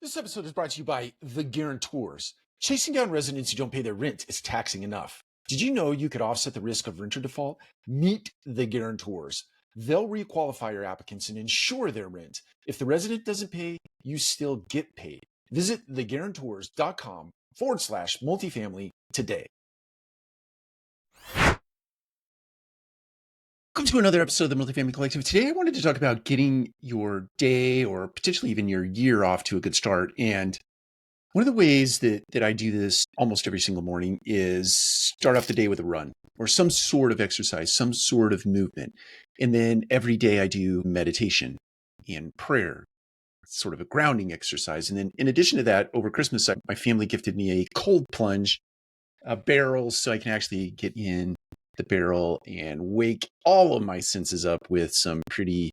This episode is brought to you by The Guarantors. Chasing down residents who don't pay their rent is taxing enough. Did you know you could offset the risk of renter default? Meet The Guarantors. They'll requalify your applicants and insure their rent. If the resident doesn't pay, you still get paid. Visit theguarantors.com/multifamily today. Welcome to another episode of the Multifamily Collective. Today I wanted to talk about getting your day or potentially even your year off to a good start. And one of the ways that I do this almost every single morning is start off the day with a run or some sort of exercise, some sort of movement. And then every day I do meditation and prayer, sort of a grounding exercise. And then in addition to that, over Christmas, my family gifted me a cold plunge, a barrel, so I can actually get in the barrel and wake all of my senses up with some pretty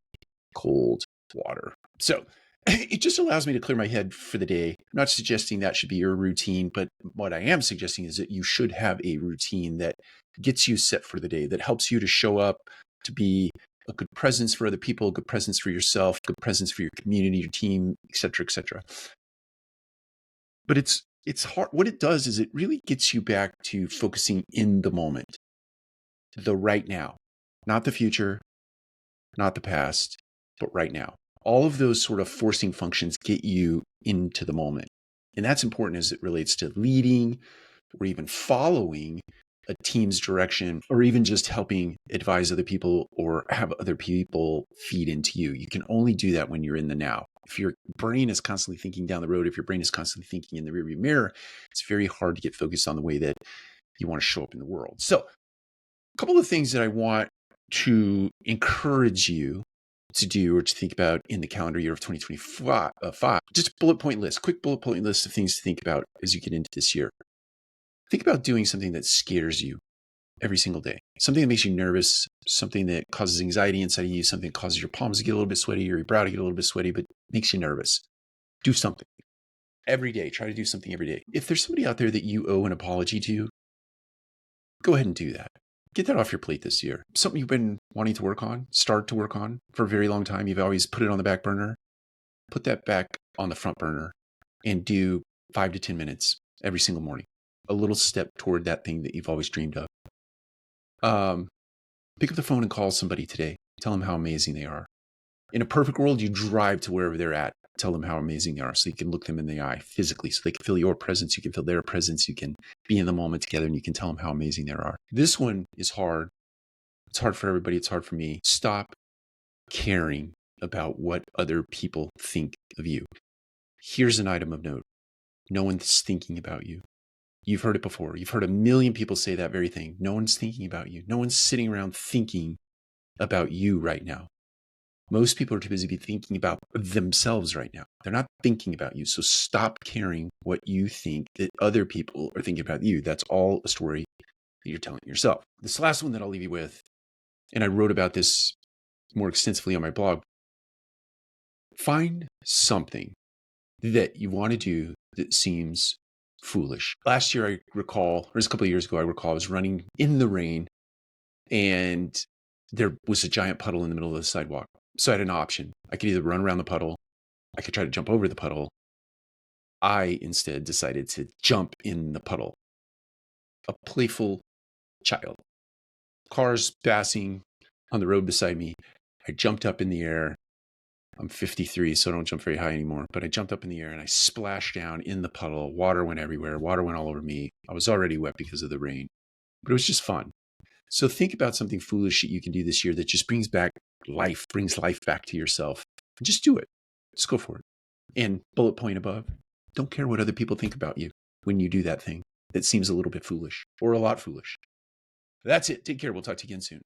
cold water. So it just allows me to clear my head for the day. I'm not suggesting that should be your routine, but what I am suggesting is that you should have a routine that gets you set for the day, that helps you to show up, to be a good presence for other people, a good presence for yourself, good presence for your community, your team, et cetera, et cetera. But it's hard. What it does is it really gets you back to focusing in the moment, the right now, not the future, not the past, but right now. All of those sort of forcing functions get you into the moment. And that's important as it relates to leading or even following a team's direction, or even just helping advise other people or have other people feed into you. You can only do that when you're in the now. If your brain is constantly thinking down the road, if your brain is constantly thinking in the rearview mirror, it's very hard to get focused on the way that you want to show up in the world. So a couple of things that I want to encourage you to do or to think about in the calendar year of 2025, just a bullet point list, quick bullet point list of things to think about as you get into this year. Think about doing something that scares you every single day, something that makes you nervous, something that causes anxiety inside of you, something that causes your palms to get a little bit sweaty or your brow to get a little bit sweaty, but makes you nervous. Do something every day. Try to do something every day. If there's somebody out there that you owe an apology to, go ahead and do that. Get that off your plate this year. Something you've been wanting to work on, start to work on for a very long time. You've always put it on the back burner. Put that back on the front burner and do 5 to 10 minutes every single morning. A little step toward that thing that you've always dreamed of. Pick up the phone and call somebody today. Tell them how amazing they are. In a perfect world, you drive to wherever they're at. Tell them how amazing they are so you can look them in the eye physically, so they can feel your presence. You can feel their presence. You can be in the moment together and you can tell them how amazing they are. This one is hard. It's hard for everybody. It's hard for me. Stop caring about what other people think of you. Here's an item of note. No one's thinking about you. You've heard it before. You've heard a million people say that very thing. No one's thinking about you. No one's sitting around thinking about you right now. Most people are too busy thinking about themselves right now. They're not thinking about you. So stop caring what you think that other people are thinking about you. That's all a story that you're telling yourself. This last one that I'll leave you with, and I wrote about this more extensively on my blog. Find something that you want to do that seems foolish. Last year, I recall, or it was a couple of years ago, I recall I was running in the rain and there was a giant puddle in the middle of the sidewalk. So I had an option. I could either run around the puddle. I could try to jump over the puddle. I instead decided to jump in the puddle. A playful child. Cars passing on the road beside me. I jumped up in the air. I'm 53, so I don't jump very high anymore. But I jumped up in the air and I splashed down in the puddle. Water went everywhere. Water went all over me. I was already wet because of the rain. But it was just fun. So think about something foolish that you can do this year that just brings life back to yourself. Just do it. Just go for it. And bullet point above, don't care what other people think about you when you do that thing that seems a little bit foolish or a lot foolish. That's it. Take care. We'll talk to you again soon.